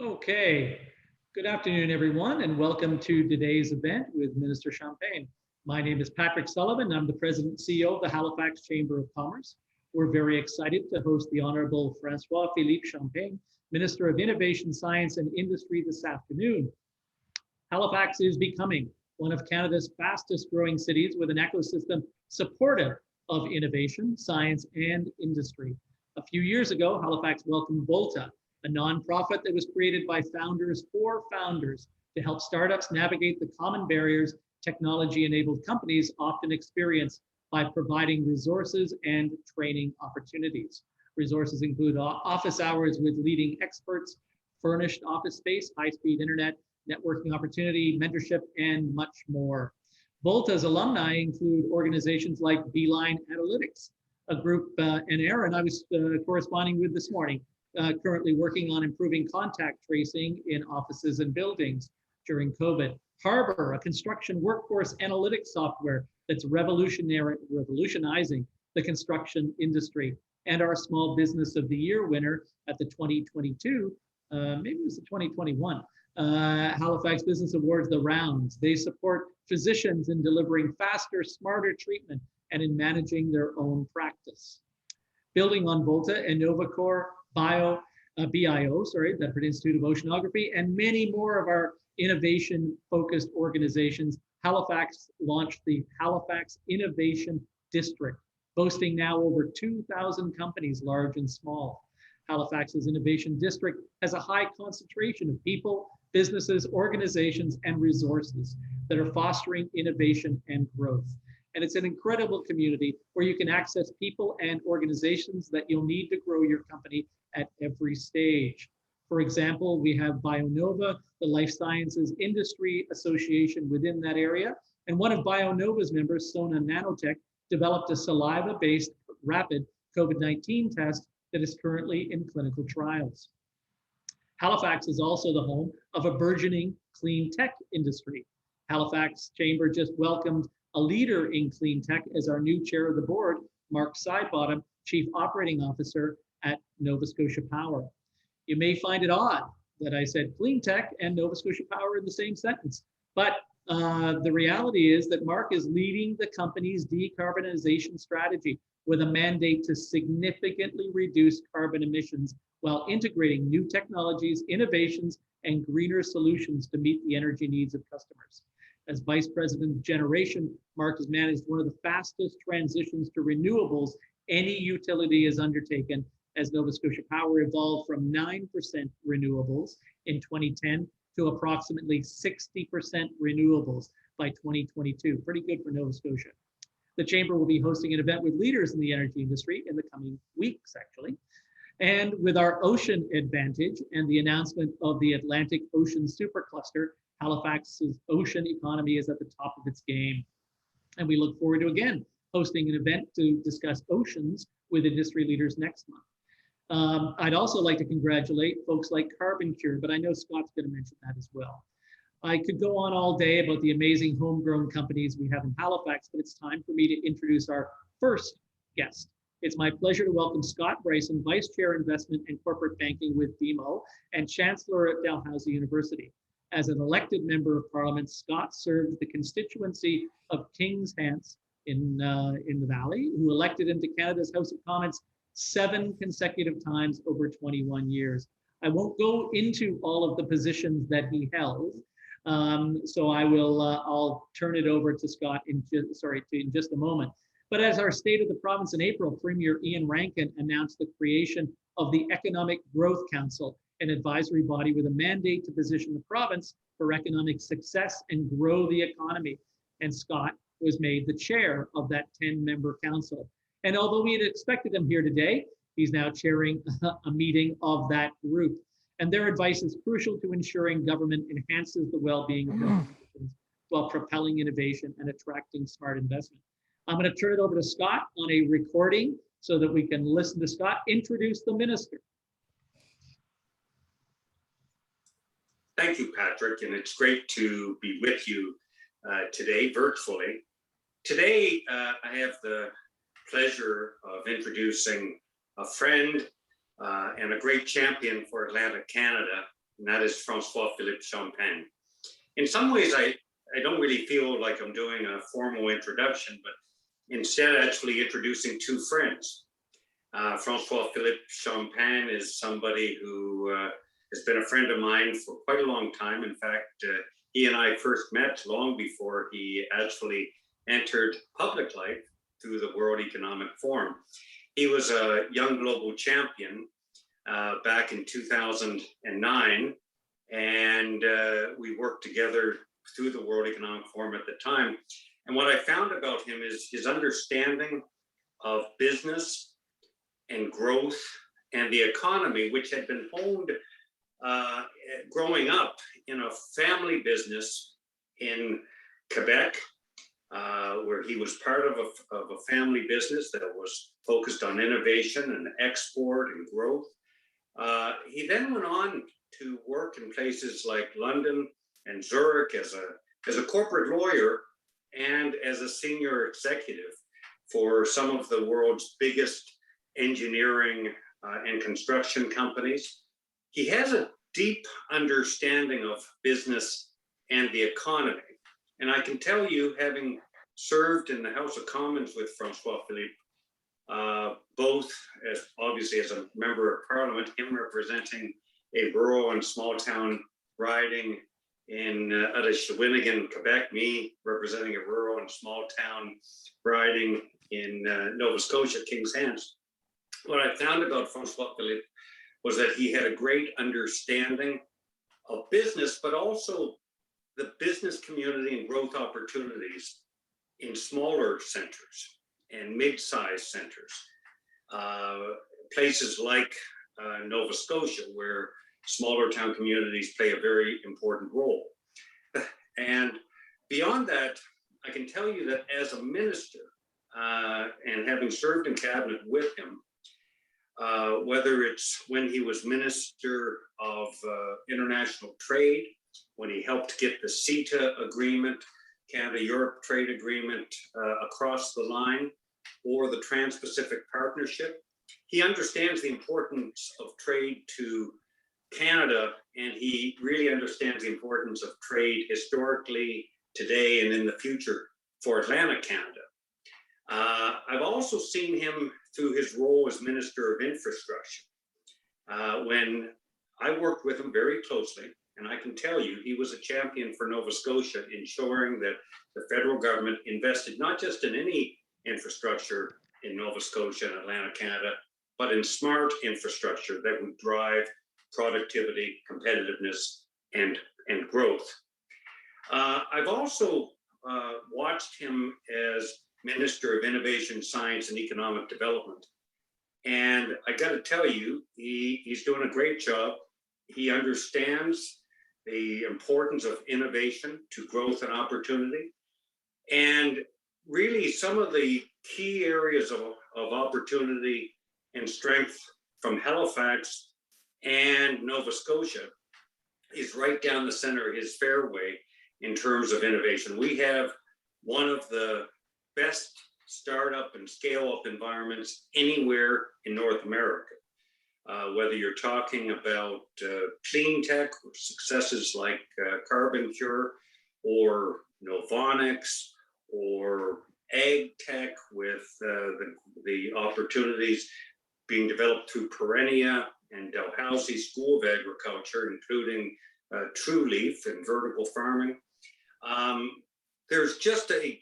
Okay, good afternoon, everyone, and welcome to today's event with Minister Champagne. My name is Patrick Sullivan. I'm the President and CEO of the Halifax Chamber of Commerce. We're very excited to host the Honourable François-Philippe Champagne, Minister of Innovation, Science and Industry this afternoon. Halifax is becoming one of Canada's fastest growing cities with an ecosystem supportive of innovation, science, and industry. A few years ago, Halifax welcomed Volta, a nonprofit that was created by founders for founders to help startups navigate the common barriers technology-enabled companies often experience by providing resources and training opportunities. Resources include office hours with leading experts, furnished office space, high-speed internet, networking opportunity, mentorship, and much more. Volta's alumni include organizations like Beeline Analytics, a group and Aaron I was corresponding with this morning, currently working on improving contact tracing in offices and buildings during COVID. Harbor, a construction workforce analytics software that's revolutionizing the construction industry. And our Small Business of the Year winner at the 2022, maybe it was the 2021, Halifax Business Awards, the Rounds. They support physicians in delivering faster, smarter treatment and in managing their own practice. Building on Volta and Novacor, BIO, the Institute of Oceanography, and many more of our innovation-focused organizations, Halifax launched the Halifax Innovation District, boasting now over 2,000 companies, large and small. Halifax's Innovation District has a high concentration of people, businesses, organizations, and resources that are fostering innovation and growth. And it's an incredible community where you can access people and organizations that you'll need to grow your company at every stage. For example, we have BioNova, the Life Sciences Industry Association within that area. And one of BioNova's members, Sona Nanotech, developed a saliva-based rapid COVID-19 test that is currently in clinical trials. Halifax is also the home of a burgeoning clean tech industry. Halifax Chamber just welcomed a leader in clean tech as our new chair of the board, Mark Sidebottom, Chief Operating Officer at Nova Scotia Power. You may find it odd that I said clean tech and Nova Scotia Power in the same sentence, but the reality is that Mark is leading the company's decarbonization strategy with a mandate to significantly reduce carbon emissions while integrating new technologies, innovations, and greener solutions to meet the energy needs of customers. As Vice President of Generation, Mark has managed one of the fastest transitions to renewables any utility has undertaken, as Nova Scotia Power evolved from 9% renewables in 2010 to approximately 60% renewables by 2022. Pretty good for Nova Scotia. The Chamber will be hosting an event with leaders in the energy industry in the coming weeks, actually. And with our ocean advantage and the announcement of the Atlantic Ocean Supercluster, Halifax's ocean economy is at the top of its game. And we look forward to, again, hosting an event to discuss oceans with industry leaders next month. I'd also like to congratulate folks like Carbon Cure, but I know Scott's going to mention that as well. I could go on all day about the amazing homegrown companies we have in Halifax, but it's time for me to introduce our first guest. It's my pleasure to welcome Scottbryson, Vice Chair Investment and Corporate Banking with BMO and Chancellor at Dalhousie University. As an elected member of Parliament, Scott served the constituency of Kings Hants in the Valley, who elected him to Canada's House of Commons 7 consecutive times over 21 years. I won't go into all of the positions that he held, so I'll turn it over to Scott in just a moment. But as our State of the Province in April, Premier Ian Rankin announced the creation of the Economic Growth Council, an advisory body with a mandate to position the province for economic success and grow the economy. And Scott was made the chair of that 10-member council. And although we had expected him here today, he's now chairing a meeting of that group. And their advice is crucial to ensuring government enhances the well-being of citizens while propelling innovation and attracting smart investment. I'm going to turn it over to Scott on a recording so that we can listen to Scott introduce the minister. Thank you, Patrick, and it's great to be with you today virtually. Today, I have the pleasure of introducing a friend and a great champion for Atlantic Canada, and that is François-Philippe Champagne. In some ways, I don't really feel like I'm doing a formal introduction, but instead actually introducing two friends. François-Philippe Champagne is somebody who has been a friend of mine for quite a long time. In fact, he and I first met long before he actually entered public life through the World Economic Forum. He was a young global champion back in 2009, and we worked together through the World Economic Forum at the time. And what I found about him is his understanding of business and growth and the economy, which had been honed growing up in a family business in Quebec, where he was part of a family business that was focused on innovation and export and growth. He then went on to work in places like London and Zurich as a corporate lawyer and as a senior executive for some of the world's biggest engineering and construction companies. He has a deep understanding of business and the economy. And I can tell you, having served in the House of Commons with François-Philippe, both obviously as a member of Parliament, him representing a rural and small town riding in Shawinigan, Quebec, me representing a rural and small town riding in Nova Scotia, King's Hands. What I found about François-Philippe was that he had a great understanding of business, but also the business community and growth opportunities in smaller centers and mid-sized centers. Places like Nova Scotia, where smaller town communities play a very important role. And beyond that, I can tell you that as a minister, and having served in cabinet with him, whether it's when he was Minister of International Trade, when he helped get the CETA agreement, Canada-Europe trade agreement across the line, or the Trans-Pacific Partnership, he understands the importance of trade to Canada, and he really understands the importance of trade historically, today, and in the future for Atlantic Canada. I've also seen him through his role as Minister of Infrastructure. When I worked with him very closely, and I can tell you, he was a champion for Nova Scotia, ensuring that the federal government invested not just in any infrastructure in Nova Scotia and Atlantic Canada, but in smart infrastructure that would drive productivity, competitiveness, and growth. I've also watched him as Minister of Innovation, Science, and Economic Development. And I got to tell you, he's doing a great job. He understands the importance of innovation to growth and opportunity. And really, some of the key areas of opportunity and strength from Halifax and Nova Scotia is right down the center of his fairway in terms of innovation. We have one of the best startup and scale-up environments anywhere in North America. Whether you're talking about clean tech, or successes like Carbon Cure, or Novonics, or ag tech with the opportunities being developed through Perennia and Dalhousie School of Agriculture, including True Leaf and vertical farming. There's just a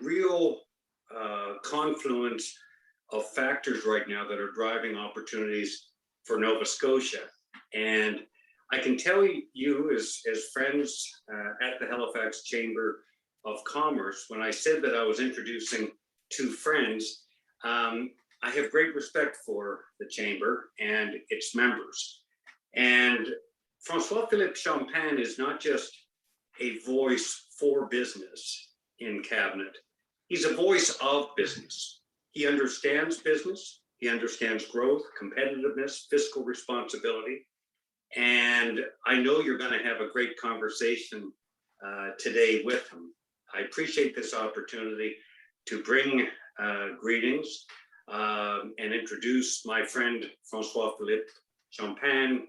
real confluence of factors right now that are driving opportunities for Nova Scotia. And I can tell you as friends at the Halifax Chamber of Commerce, when I said that I was introducing two friends, I have great respect for the Chamber and its members. And François-Philippe Champagne is not just a voice for business in cabinet. He's a voice of business. He understands business. He understands growth, competitiveness, fiscal responsibility. And I know you're going to have a great conversation today with him. I appreciate this opportunity to bring greetings and introduce my friend François-Philippe Champagne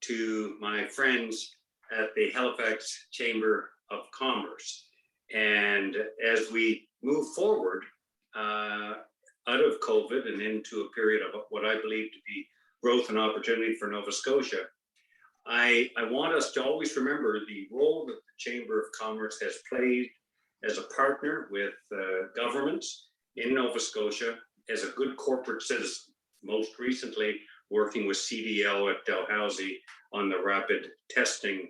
to my friends at the Halifax Chamber of Commerce. And as we move forward out of COVID and into a period of what I believe to be growth and opportunity for Nova Scotia, I want us to always remember the role that the Chamber of Commerce has played as a partner with governments in Nova Scotia, as a good corporate citizen, most recently working with CDL at Dalhousie on the rapid testing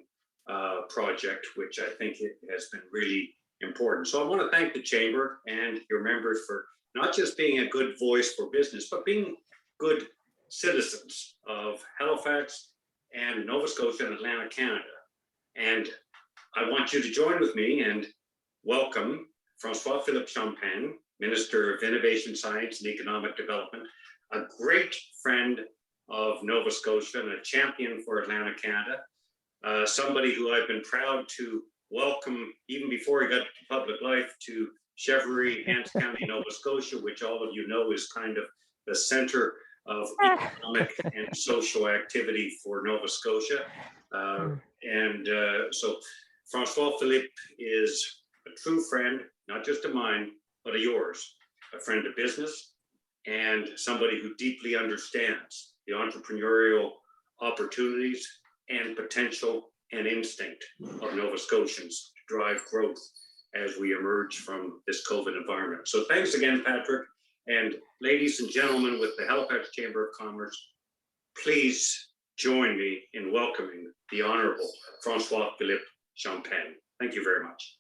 project, which I think it has been really important. So I want to thank the Chamber and your members for not just being a good voice for business, but being good citizens of Halifax and Nova Scotia and Atlantic Canada. And I want you to join with me and welcome François-Philippe Champagne, Minister of Innovation, Science and Economic Development, a great friend of Nova Scotia and a champion for Atlantic Canada, somebody who I've been proud to welcome even before he got to public life to Chevery, Hants County, Nova Scotia, which all of you know is kind of the center of economic and social activity for Nova Scotia. So François-Philippe is a true friend, not just of mine, but of yours, a friend of business, and somebody who deeply understands the entrepreneurial opportunities and potential and instinct of Nova Scotians to drive growth as we emerge from this COVID environment. So thanks again, Patrick. And ladies and gentlemen with the Halifax Chamber of Commerce, please join me in welcoming the Honourable François-Philippe Champagne. Thank you very much.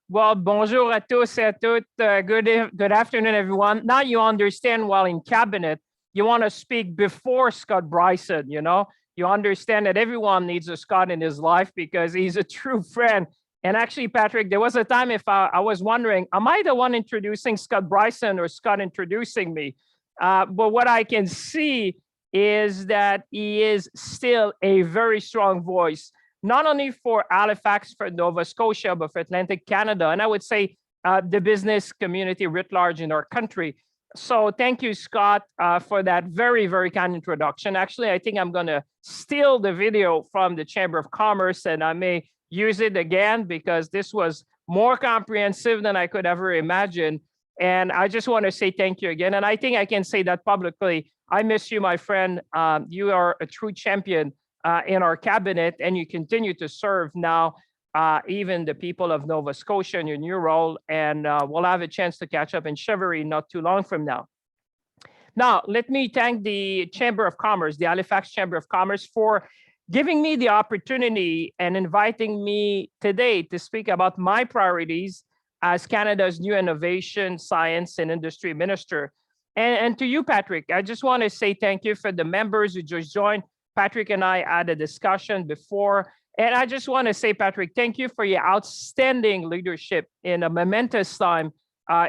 Well, bonjour à tous et à toutes. Good afternoon, everyone. Now you understand, while in cabinet, you want to speak before Scottbryson, you know? You understand that everyone needs a Scott in his life because he's a true friend. And actually, Patrick, there was a time if I was wondering, am I the one introducing Scottbryson or Scott introducing me? But what I can see is that he is still a very strong voice, not only for Halifax, for Nova Scotia, but for Atlantic Canada. And I would say the business community writ large in our country. So thank you, Scott, for that very, very kind introduction. Actually, I think I'm going to steal the video from the Chamber of Commerce, and I may use it again because this was more comprehensive than I could ever imagine. And I just want to say thank you again. And I think I can say that publicly. I miss you, my friend. You are a true champion in our cabinet, and you continue to serve now even the people of Nova Scotia in your new role. And we'll have a chance to catch up in Chevery not too long from now. Now, let me thank the Chamber of Commerce, the Halifax Chamber of Commerce, for giving me the opportunity and inviting me today to speak about my priorities as Canada's new Innovation, Science and Industry Minister. And to you, Patrick, I just want to say thank you for the members who just joined. Patrick and I had a discussion before. And I just want to say, Patrick, thank you for your outstanding leadership in a momentous time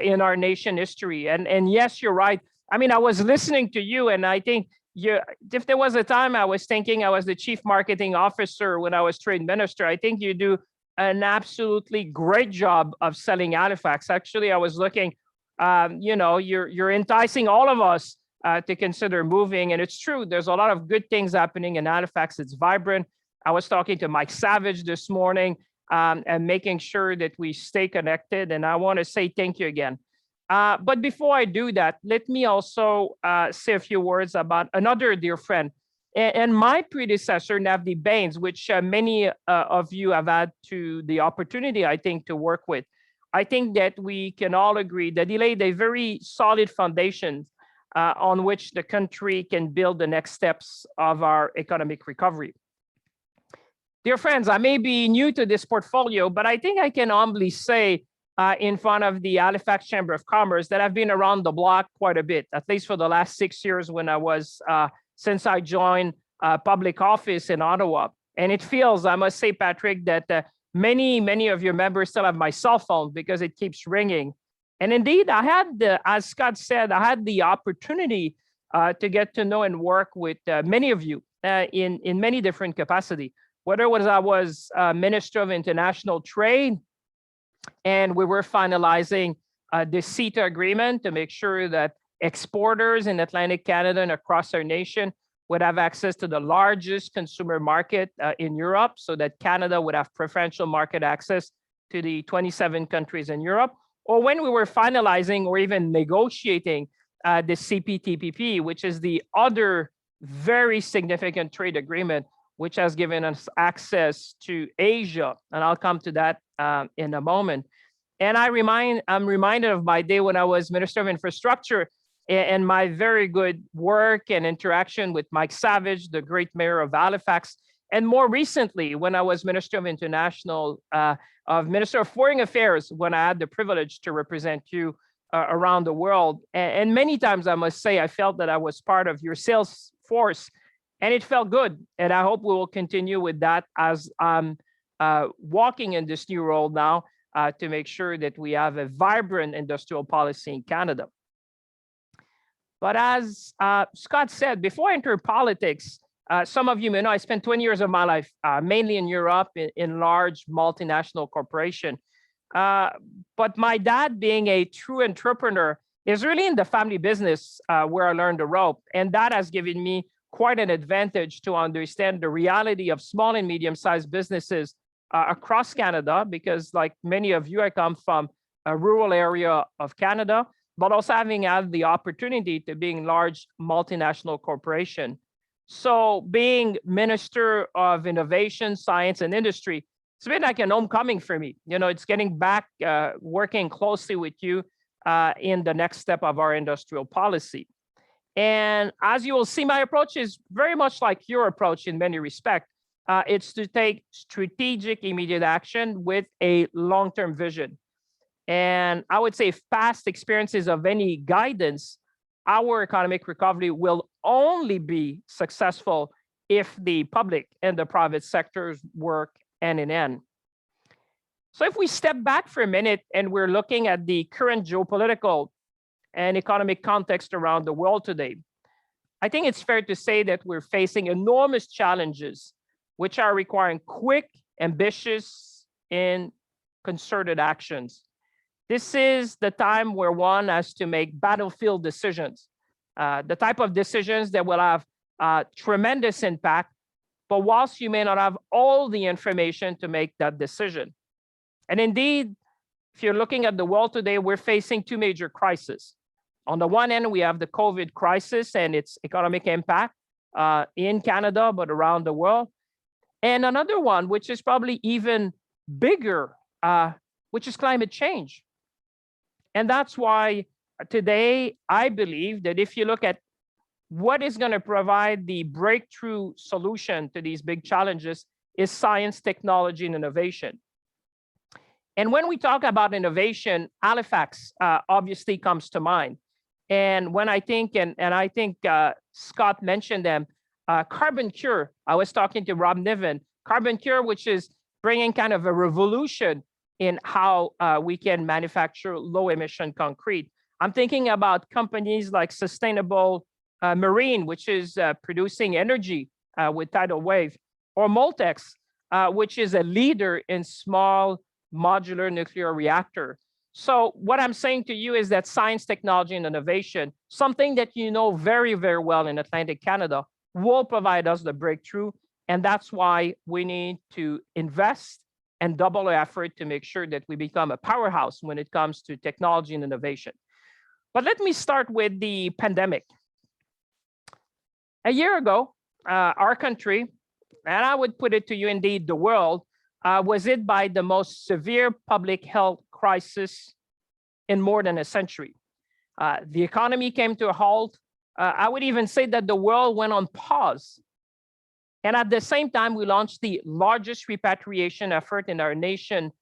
in our nation history. And yes, you're right. I mean, I was listening to you, and I think if there was a time I was thinking I was the chief marketing officer when I was trade minister, I think you do an absolutely great job of selling Halifax. Actually, I was looking, you know, you're enticing all of us to consider moving. And it's true, there's a lot of good things happening in Halifax. It's vibrant. I was talking to Mike Savage this morning and making sure that we stay connected. And I want to say thank you again. But before I do that, let me also say a few words about another dear friend and my predecessor, Navdeep Bains, which many of you have had the opportunity, I think, to work with. I think that we can all agree that he laid a very solid foundation on which the country can build the next steps of our economic recovery. Dear friends, I may be new to this portfolio, but I think I can humbly say in front of the Halifax Chamber of Commerce that I've been around the block quite a bit, at least for the last 6 years when I was, since I joined public office in Ottawa. And it feels, I must say, Patrick, that many of your members still have my cell phone because it keeps ringing. And indeed, I had, as Scott said, I had the opportunity to get to know and work with many of you in many different capacities. Whether it was I was Minister of International Trade, and we were finalizing the CETA agreement to make sure that exporters in Atlantic Canada and across our nation would have access to the largest consumer market in Europe, so that Canada would have preferential market access to the 27 countries in Europe, or when we were finalizing or even negotiating the CPTPP, which is the other very significant trade agreement, which has given us access to Asia. And I'll come to that in a moment. And I'm reminded of my day when I was Minister of Infrastructure and my very good work and interaction with Mike Savage, the great mayor of Halifax. And more recently, when I was Minister of Foreign Affairs, when I had the privilege to represent you around the world. And many times, I must say, I felt that I was part of your sales force, and it felt good. And I hope we will continue with that as I'm walking in this new role now to make sure that we have a vibrant industrial policy in Canada. But as Scott said, before I enter politics, some of you may know I spent 20 years of my life mainly in Europe in large multinational corporation. But my dad, being a true entrepreneur, is really in the family business where I learned the rope. And that has given me quite an advantage to understand the reality of small and medium-sized businesses across Canada, because like many of you, I come from a rural area of Canada, but also having had the opportunity to be in large multinational corporation. So being Minister of Innovation, Science, and Industry, it's been like an homecoming for me. You know, it's getting back, working closely with you in the next step of our industrial policy. And as you will see, my approach is very much like your approach in many respects. It's to take strategic, immediate action with a long-term vision. And I would say if past experiences of any guidance, our economic recovery will only be successful if the public and the private sectors work hand in hand. So if we step back for a minute and we're looking at the current geopolitical and economic context around the world today, I think it's fair to say that we're facing enormous challenges which are requiring quick, ambitious, and concerted actions. This is the time where one has to make battlefield decisions, the type of decisions that will have tremendous impact, but whilst you may not have all the information to make that decision. And indeed, if you're looking at the world today, we're facing two major crises. On the one end, we have the COVID crisis and its economic impact in Canada, but around the world. And another one, which is probably even bigger, which is climate change. And that's why today, I believe that if you look at what is going to provide the breakthrough solution to these big challenges is science, technology, and innovation. And when we talk about innovation, Halifax obviously comes to mind. And when I think, and I think Scott mentioned them, Carbon Cure, I was talking to Rob Niven, Carbon Cure, which is bringing kind of a revolution in how we can manufacture low emission concrete. I'm thinking about companies like Sustainable Marine, which is producing energy with tidal wave, or Moltex, which is a leader in small modular nuclear reactor. So what I'm saying to you is that science, technology, and innovation, something that you know very, very well in Atlantic Canada, will provide us the breakthrough. And that's why we need to invest and double our effort to make sure that we become a powerhouse when it comes to technology and innovation. But let me start with the pandemic. A year ago, our country, and I would put it to you indeed, the world, was hit by the most severe public health crisis in more than a century. The economy came to a halt. I would even say that the world went on pause. And at the same time, we launched the largest repatriation effort in our nation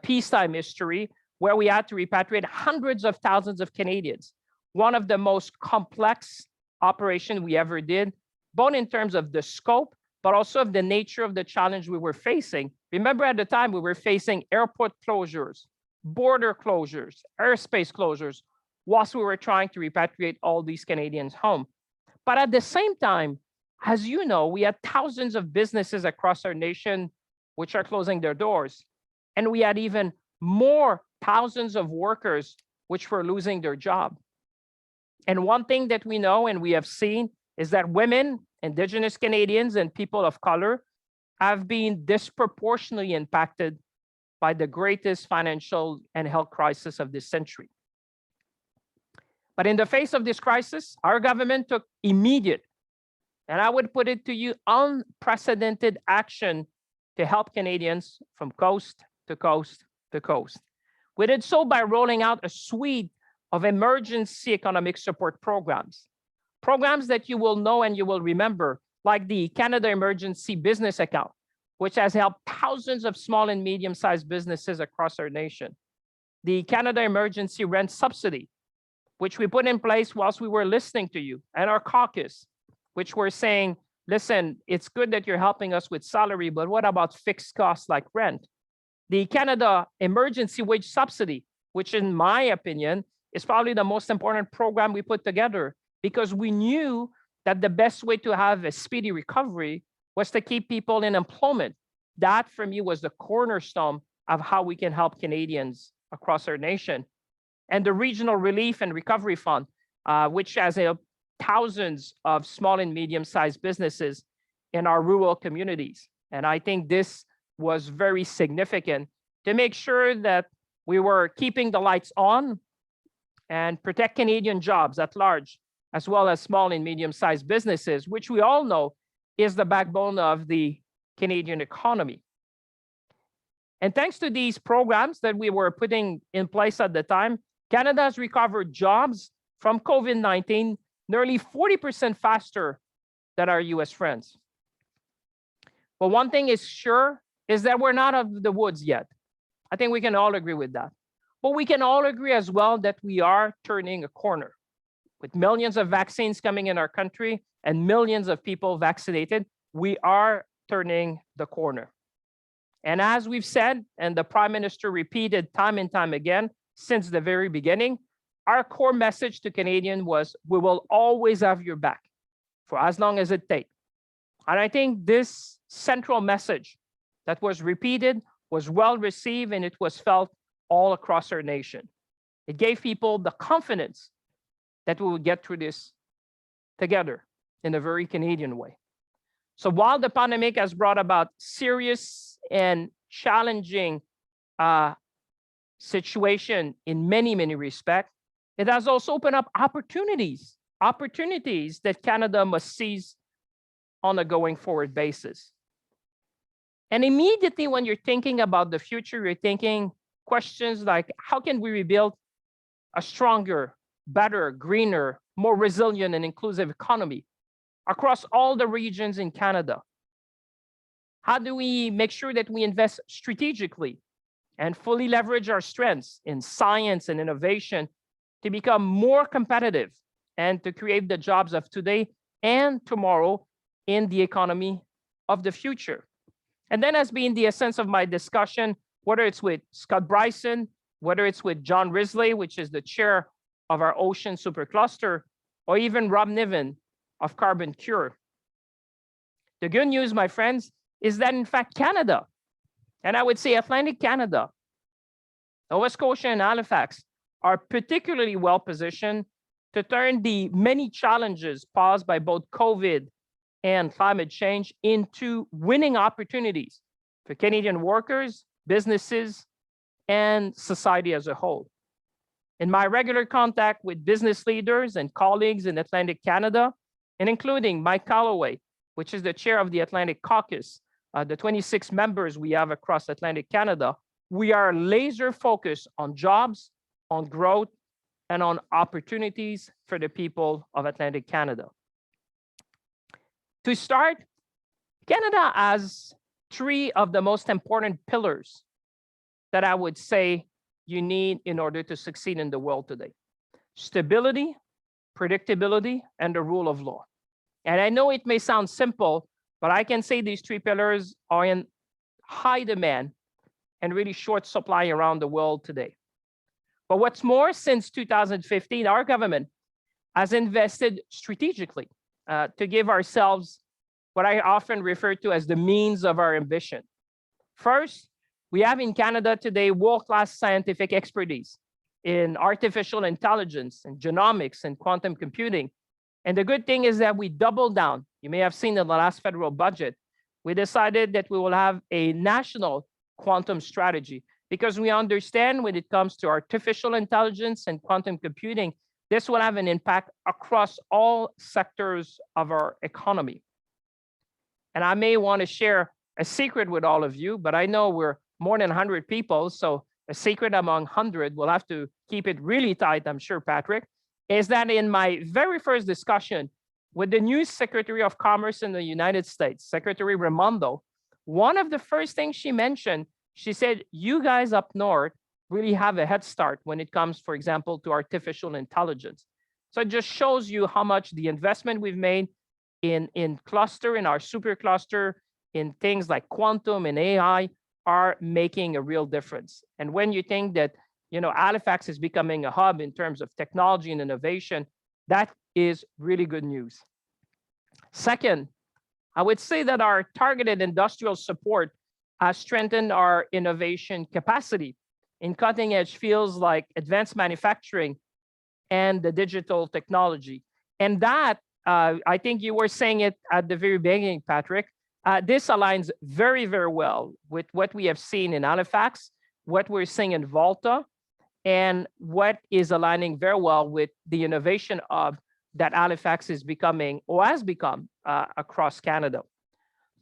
peacetime history, where we had to repatriate hundreds of thousands of Canadians. One of the most complex operations we ever did, both in terms of the scope, but also of the nature of the challenge we were facing. Remember at the time, we were facing airport closures, border closures, airspace closures, whilst we were trying to repatriate all these Canadians home. But at the same time, as you know, we had thousands of businesses across our nation which are closing their doors. And we had even more thousands of workers which were losing their job. And one thing that we know and we have seen is that women, Indigenous Canadians, and people of color have been disproportionately impacted by the greatest financial and health crisis of this century. But in the face of this crisis, our government took immediate, and I would put it to you, unprecedented action to help Canadians from coast to coast to coast. We did so by rolling out a suite of emergency economic support programs, programs that you will know and you will remember, like the Canada Emergency Business Account, which has helped thousands of small and medium-sized businesses across our nation. The Canada Emergency Rent Subsidy, which we put in place whilst we were listening to you, and our caucus, which were saying, listen, it's good that you're helping us with salary, but what about fixed costs like rent? The Canada Emergency Wage Subsidy, which in my opinion, is probably the most important program we put together, because we knew that the best way to have a speedy recovery was to keep people in employment. That for me was the cornerstone of how we can help Canadians across our nation. And the Regional Relief and Recovery Fund, which has helped thousands of small and medium-sized businesses in our rural communities. And I think this was very significant to make sure that we were keeping the lights on and protect Canadian jobs at large, as well as small and medium-sized businesses, which we all know is the backbone of the Canadian economy. And thanks to these programs that we were putting in place at the time, Canada has recovered jobs from COVID-19 nearly 40% faster than our US friends. But one thing is sure is that we're not out of the woods yet. I think we can all agree with that. But we can all agree as well that we are turning a corner. With millions of vaccines coming in our country and millions of people vaccinated, we are turning the corner. And as we've said, and the Prime Minister repeated time and time again since the very beginning, our core message to Canadians was, we will always have your back for as long as it takes. And I think this central message that was repeated was well received, and it was felt all across our nation. It gave people the confidence that we would get through this together in a very Canadian way. So while the pandemic has brought about serious and challenging situation in many, many respects, it has also opened up opportunities that Canada must seize on a going forward basis. And immediately when you're thinking about the future, you're thinking questions like, how can we rebuild a stronger, better, greener, more resilient and inclusive economy across all the regions in Canada? How do we make sure that we invest strategically and fully leverage our strengths in science and innovation to become more competitive and to create the jobs of today and tomorrow in the economy of the future? And then has been the essence of my discussion, whether it's with Scottbryson, whether it's with John Risley, which is the chair of our Ocean Supercluster, or even Rob Niven of Carbon Cure. The good news, my friends, is that in fact Canada, and I would say Atlantic Canada, Nova Scotia and Halifax, are particularly well positioned to turn the many challenges posed by both COVID and climate change into winning opportunities for Canadian workers, businesses, and society as a whole. In my regular contact with business leaders and colleagues in Atlantic Canada, and including Mike Calloway, which is the chair of the Atlantic Caucus, the 26 members we have across Atlantic Canada, we are laser focused on jobs, on growth, and on opportunities for the people of Atlantic Canada. To start, Canada has three of the most important pillars that I would say you need in order to succeed in the world today: stability, predictability, and the rule of law. And I know it may sound simple, but I can say these three pillars are in high demand and really short supply around the world today. But what's more, since 2015, our government has invested strategically to give ourselves what I often refer to as the means of our ambition. First, we have in Canada today world-class scientific expertise in artificial intelligence and genomics and quantum computing. And the good thing is that we doubled down. You may have seen in the last federal budget, we decided that we will have a national quantum strategy because we understand when it comes to artificial intelligence and quantum computing, this will have an impact across all sectors of our economy. And I may want to share a secret with all of you, but I know we're more than 100 people, so a secret among 100, we'll have to keep it really tight, I'm sure, Patrick, is that in my very first discussion with the new Secretary of Commerce in the United States, Secretary Raimondo, one of the first things she mentioned, she said, you guys up north really have a head start when it comes, for example, to artificial intelligence. So it just shows you how much the investment we've made in cluster, in our supercluster, in things like quantum and AI are making a real difference. And when you think that, you know, Halifax is becoming a hub in terms of technology and innovation, that is really good news. Second, I would say that our targeted industrial support has strengthened our innovation capacity in cutting edge fields like advanced manufacturing and the digital technology. And that, I think you were saying it at the very beginning, Patrick, this aligns very, very well with what we have seen in Halifax, what we're seeing in Volta, and what is aligning very well with the innovation hub that Halifax is becoming or has become across Canada.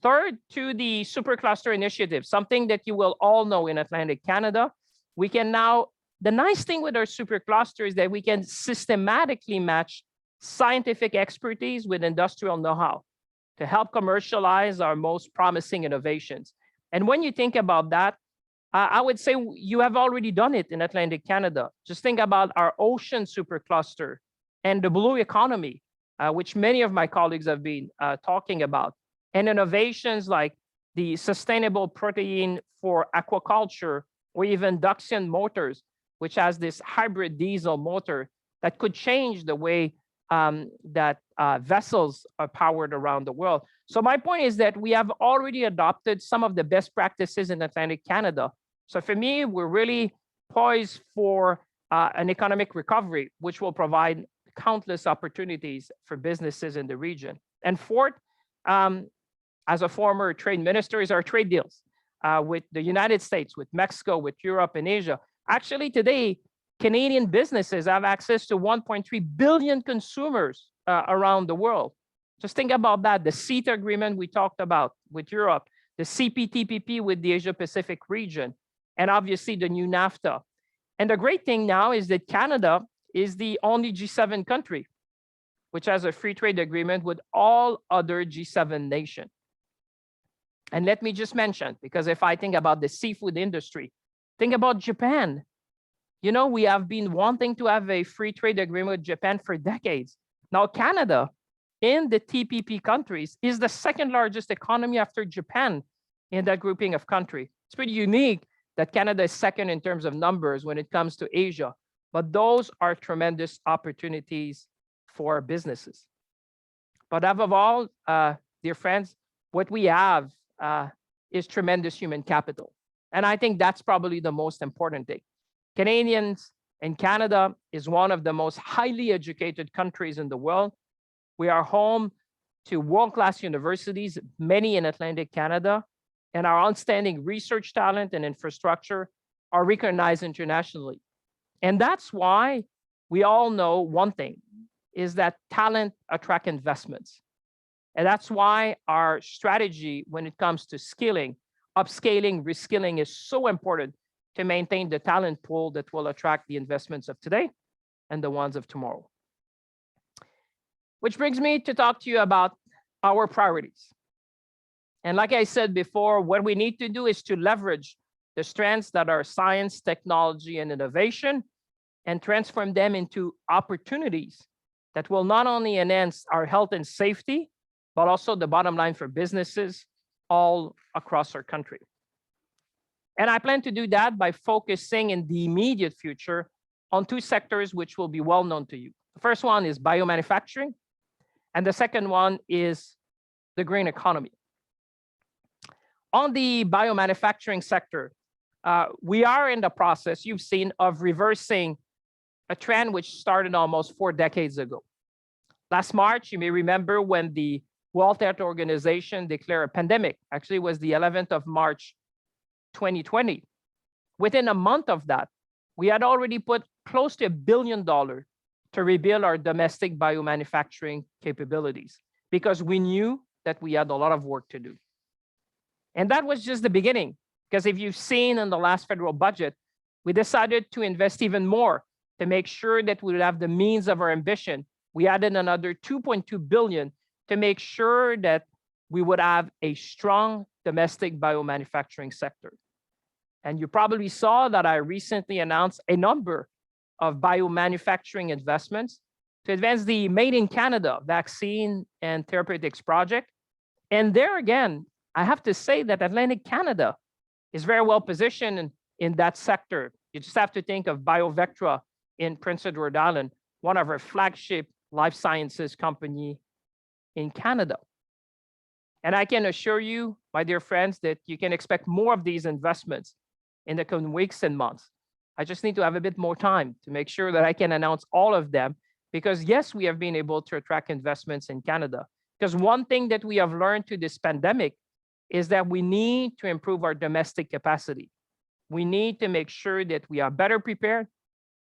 Third, to the Supercluster initiative, something that you will all know in Atlantic Canada, we can now, the nice thing with our Supercluster is that we can systematically match scientific expertise with industrial know-how to help commercialize our most promising innovations. And when you think about that, I would say you have already done it in Atlantic Canada. Just think about our Ocean Supercluster and the blue economy, which many of my colleagues have been talking about, and innovations like the sustainable protein for aquaculture, or even Duxian Motors, which has this hybrid diesel motor that could change the way that vessels are powered around the world. So my point is that we have already adopted some of the best practices in Atlantic Canada. So for me, we're really poised for an economic recovery, which will provide countless opportunities for businesses in the region. And fourth, as a former trade minister, is our trade deals with the United States, with Mexico, with Europe and Asia. Actually, today, Canadian businesses have access to 1.3 billion consumers around the world. Just think about that. The CETA agreement we talked about with Europe, the CPTPP with the Asia Pacific region, and obviously the new NAFTA. And the great thing now is that Canada is the only G7 country which has a free trade agreement with all other G7 nations. And let me just mention, because if I think about the seafood industry, think about Japan. You know, we have been wanting to have a free trade agreement with Japan for decades. Now, Canada, in the TPP countries, is the second largest economy after Japan in that grouping of countries. It's pretty unique that Canada is second in terms of numbers when it comes to Asia, but those are tremendous opportunities for businesses. But above all, dear friends, what we have is tremendous human capital. And I think that's probably the most important thing. Canadians and Canada is one of the most highly educated countries in the world. We are home to world-class universities, many in Atlantic Canada, and our outstanding research talent and infrastructure are recognized internationally. And that's why we all know one thing, is that talent attracts investments. And that's why our strategy when it comes to skilling, upscaling, reskilling is so important to maintain the talent pool that will attract the investments of today and the ones of tomorrow. Which brings me to talk to you about our priorities. And like I said before, what we need to do is to leverage the strengths that are science, technology, and innovation and transform them into opportunities that will not only enhance our health and safety, but also the bottom line for businesses all across our country. And I plan to do that by focusing in the immediate future on two sectors which will be well known to you. The first one is biomanufacturing, and the second one is the green economy. On the biomanufacturing sector, we are in the process, you've seen, of reversing a trend which started almost 4 decades ago. Last March, you may remember when the World Health Organization declared a pandemic. Actually, it was the 11th of March, 2020. Within a month of that, we had already put close to $1 billion to rebuild our domestic biomanufacturing capabilities because we knew that we had a lot of work to do. And that was just the beginning, because if you've seen in the last federal budget, we decided to invest even more to make sure that we would have the means of our ambition. We added another $2.2 billion to make sure that we would have a strong domestic biomanufacturing sector. And you probably saw that I recently announced a number of biomanufacturing investments to advance the Made in Canada vaccine and therapeutics project. And there again, I have to say that Atlantic Canada is very well positioned in that sector. You just have to think of BioVectra in Prince Edward Island, one of our flagship life sciences company in Canada. And I can assure you, my dear friends, that you can expect more of these investments in the coming weeks and months. I just need to have a bit more time to make sure that I can announce all of them, because yes, we have been able to attract investments in Canada. Because one thing that we have learned through this pandemic is that we need to improve our domestic capacity. We need to make sure that we are better prepared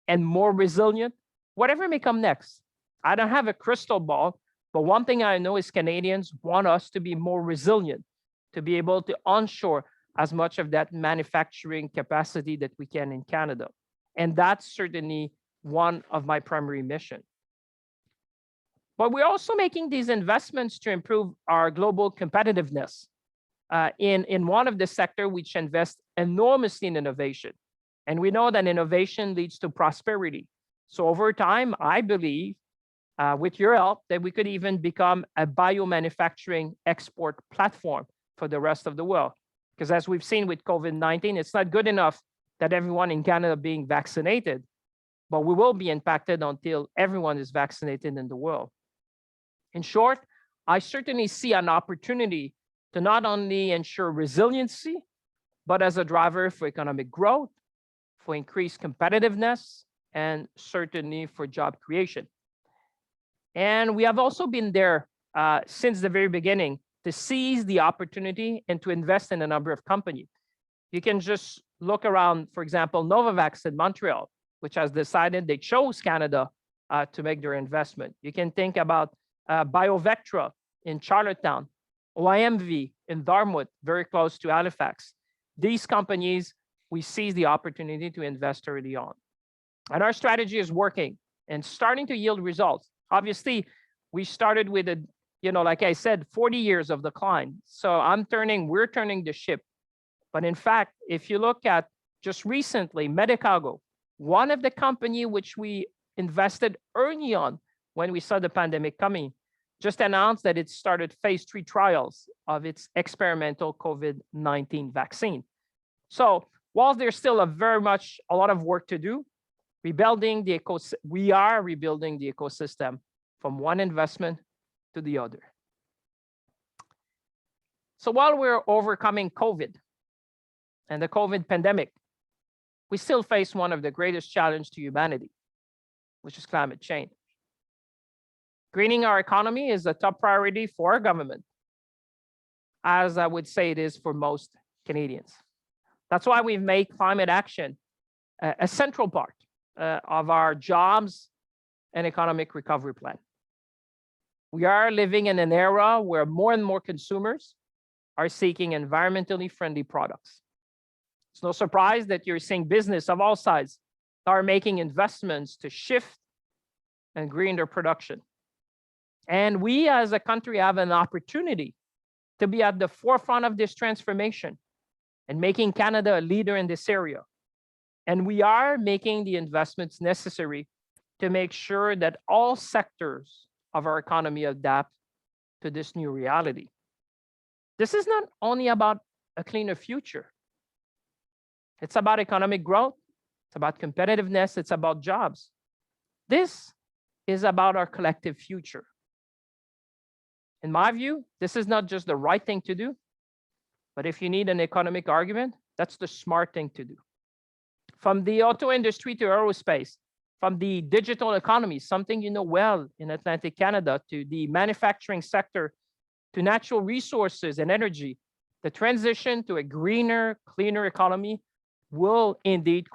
and more resilient, whatever may come next. I don't have a crystal ball, but one thing I know is Canadians want us to be more resilient, to be able to onshore as much of that manufacturing capacity that we can in Canada. And that's certainly one of my primary missions. But we're also making these investments to improve our global competitiveness in one of the sector which invests enormously in innovation. And we know that innovation leads to prosperity. So over time, I believe, with your help, that we could even become a biomanufacturing export platform for the rest of the world. Because as we've seen with COVID-19, it's not good enough that everyone in Canada being vaccinated, but we will be impacted until everyone is vaccinated in the world. In short, I certainly see an opportunity to not only ensure resiliency, but as a driver for economic growth, for increased competitiveness, and certainly for job creation. And we have also been there since the very beginning to seize the opportunity and to invest in a number of companies. You can just look around, for example, Novavax in Montreal, which has decided they chose Canada to make their investment. You can think about BioVectra in Charlottetown, OIMV in Dartmouth, very close to Halifax. These companies, we seize the opportunity to invest early on. And our strategy is working and starting to yield results. Obviously, we started with a, like I said, 40 years of decline. So we're turning the ship. But in fact, if you look at just recently, Medicago, one of the company which we invested early on when we saw the pandemic coming, just announced that it started phase 3 trials of its experimental COVID-19 vaccine. So while there's still very much a lot of work to do, we are rebuilding the ecosystem from one investment to the other. So while we're overcoming COVID and the COVID pandemic, we still face one of the greatest challenges to humanity, which is climate change. Greening our economy is a top priority for our government, as I would say it is for most Canadians. That's why we've made climate action a central part of our jobs and economic recovery plan. We are living in an era where more and more consumers are seeking environmentally friendly products. It's no surprise that you're seeing business of all sizes are making investments to shift and green their production. And we as a country have an opportunity to be at the forefront of this transformation and making Canada a leader in this area. And we are making the investments necessary to make sure that all sectors of our economy adapt to this new reality. This is not only about a cleaner future. It's about economic growth. It's about competitiveness. It's about jobs. This is about our collective future. In my view, this is not just the right thing to do, but if you need an economic argument, that's the smart thing to do. From the auto industry to aerospace, from the digital economy, something you know well in Atlantic Canada, to the manufacturing sector, to natural resources and energy, the transition to a greener, cleaner economy will indeed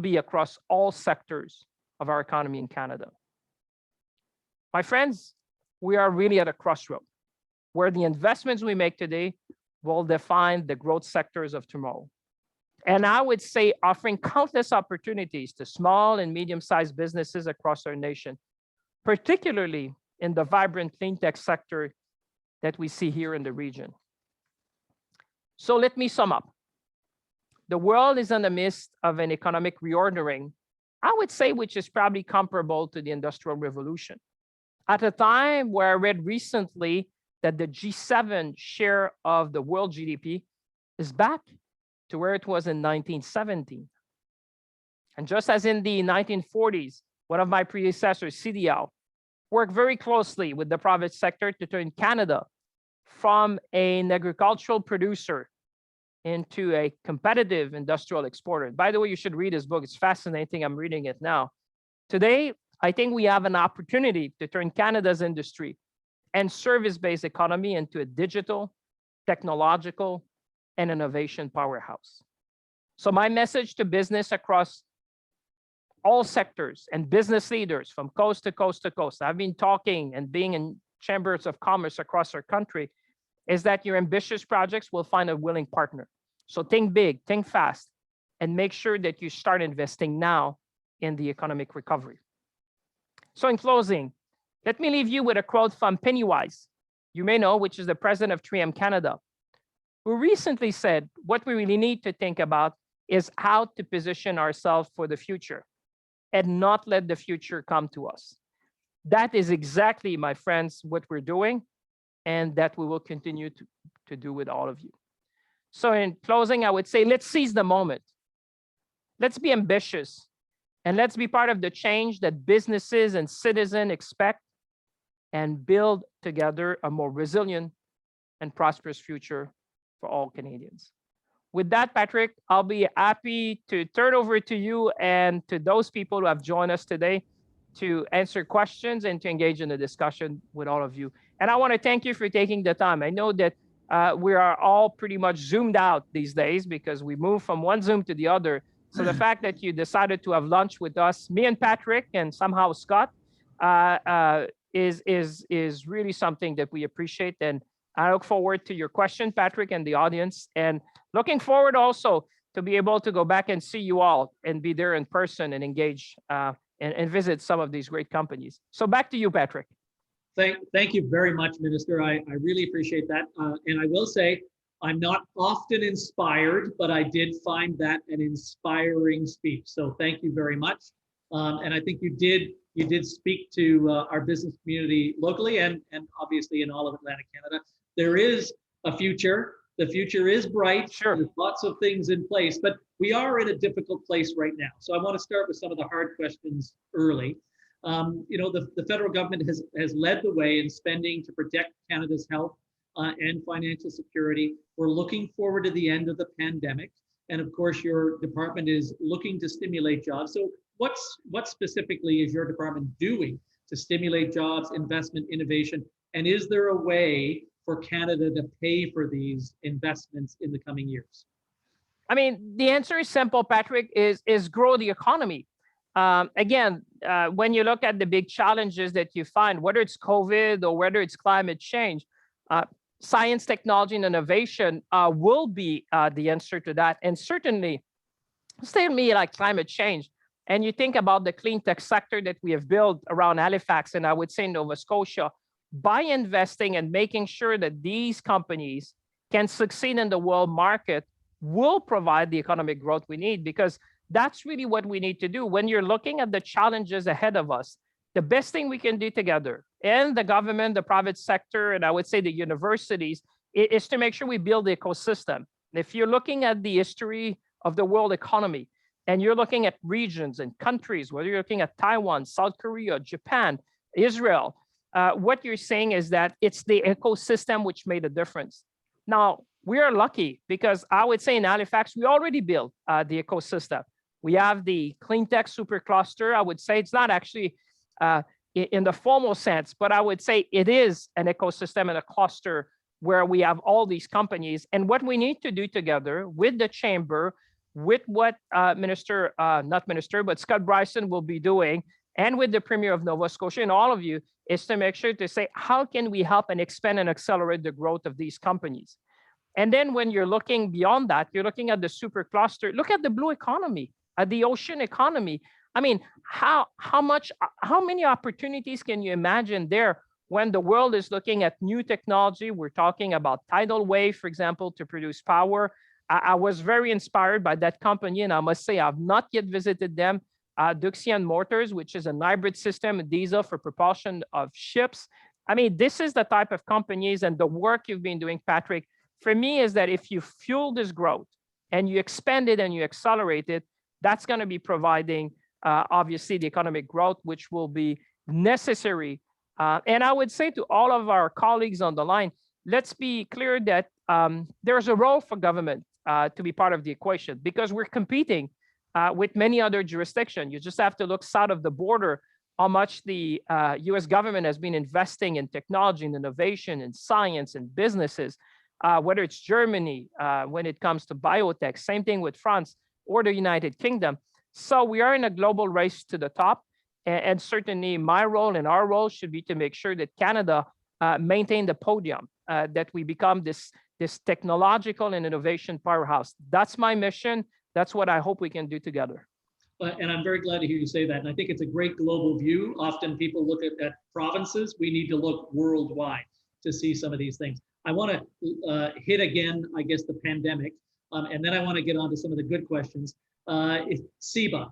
be across all sectors of our economy in Canada. My friends, we are really at a crossroad where the investments we make today will define the growth sectors of tomorrow. And I would say offering countless opportunities to small and medium-sized businesses across our nation, particularly in the vibrant clean tech sector that we see here in the region. So let me sum up. The world is in the midst of an economic reordering, I would say, which is probably comparable to the Industrial Revolution. At a time where I read recently that the G7 share of the world GDP is back to where it was in 1917. And just as in the 1940s, one of my predecessors, CDL, worked very closely with the private sector to turn Canada from an agricultural producer into a competitive industrial exporter. By the way, you should read his book. It's fascinating. I'm reading it now. Today, I think we have an opportunity to turn Canada's industry and service-based economy into a digital, technological, and innovation powerhouse. So my message to business across all sectors and business leaders from coast to coast to coast, I've been talking and being in chambers of commerce across our country, is that your ambitious projects will find a willing partner. So think big, think fast, and make sure that you start investing now in the economic recovery. So in closing, let me leave you with a quote from Pennywise, you may know, which is the president of 3M Canada, who recently said, what we really need to think about is how to position ourselves for the future and not let the future come to us. That is exactly, my friends, what we're doing, and that we will continue to do with all of you. So in closing, I would say, let's seize the moment. Let's be ambitious, and let's be part of the change that businesses and citizens expect, and build together a more resilient and prosperous future for all Canadians. With that, Patrick, I'll be happy to turn over to you and to those people who have joined us today to answer questions and to engage in a discussion with all of you. And I want to thank you for taking the time. I know that we are all pretty much zoomed out these days because we moved from one Zoom to the other. So the fact that you decided to have lunch with us, me and Patrick, and somehow Scott, is really something that we appreciate. And I look forward to your question, Patrick, and the audience, and looking forward also to be able to go back and see you all and be there in person and engage and visit some of these great companies. So back to you, Patrick. Thank you very much, Minister. I really appreciate that. And I will say, I'm not often inspired, but I did find that an inspiring speech. So thank you very much. And I think you did speak to our business community locally and obviously in all of Atlantic Canada. There is a future. The future is bright. Sure. There's lots of things in place, but we are in a difficult place right now. So I want to start with some of the hard questions early. You know, the federal government has led the way in spending to protect Canada's health and financial security. We're looking forward to the end of the pandemic. And of course, your department is looking to stimulate jobs. So what specifically is your department doing to stimulate jobs, investment, innovation? And is there a way for Canada to pay for these investments in the coming years? I mean, the answer is simple, Patrick, is grow the economy. Again, when you look at the big challenges that you find, whether it's COVID or whether it's climate change, science, technology, and innovation will be the answer to that. And certainly, certainly like climate change, and you think about the clean tech sector that we have built around Halifax, and I would say Nova Scotia, by investing and making sure that these companies can succeed in the world market will provide the economic growth we need, because that's really what we need to do. When you're looking at the challenges ahead of us, the best thing we can do together, and the government, the private sector, and I would say the universities, is to make sure we build the ecosystem. If you're looking at the history of the world economy, and you're looking at regions and countries, whether you're looking at Taiwan, South Korea, Japan, Israel, what you're saying is that it's the ecosystem which made a difference. Now, we are lucky because I would say in Halifax, we already built the ecosystem. We have the clean tech supercluster. I would say it's not actually in the formal sense, but I would say it is an ecosystem and a cluster where we have all these companies. And what we need to do together with the chamber, with what not Minister, but Scottbryson will be doing, and with the Premier of Nova Scotia and all of you, is to make sure to say, how can we help and expand and accelerate the growth of these companies? And then when you're looking beyond that, you're looking at the supercluster, look at the blue economy, at the ocean economy. I mean, how many opportunities can you imagine there when the world is looking at new technology? We're talking about tidal wave, for example, to produce power. I was very inspired by that company, and I must say I've not yet visited them. Duxian Motors, which is a hybrid system, a diesel for propulsion of ships. I mean, this is the type of companies and the work you've been doing, Patrick, for me is that if you fuel this growth and you expand it and you accelerate it, that's going to be providing, obviously, the economic growth, which will be necessary. And I would say to all of our colleagues on the line, let's be clear that there's a role for government to be part of the equation because we're competing with many other jurisdictions. You just have to look south of the border how much the US government has been investing in technology and innovation and science and businesses, whether it's Germany when it comes to biotech, same thing with France or the United Kingdom. So we are in a global race to the top. And certainly my role and our role should be to make sure that Canada maintain the podium, that we become this technological and innovation powerhouse. That's my mission. That's what I hope we can do together. And I'm very glad to hear you say that. And I think it's a great global view. Often people look at provinces. We need to look worldwide to see some of these things. I want to hit again, I guess, the pandemic. And then I want to get on to some of the good questions. CEBA.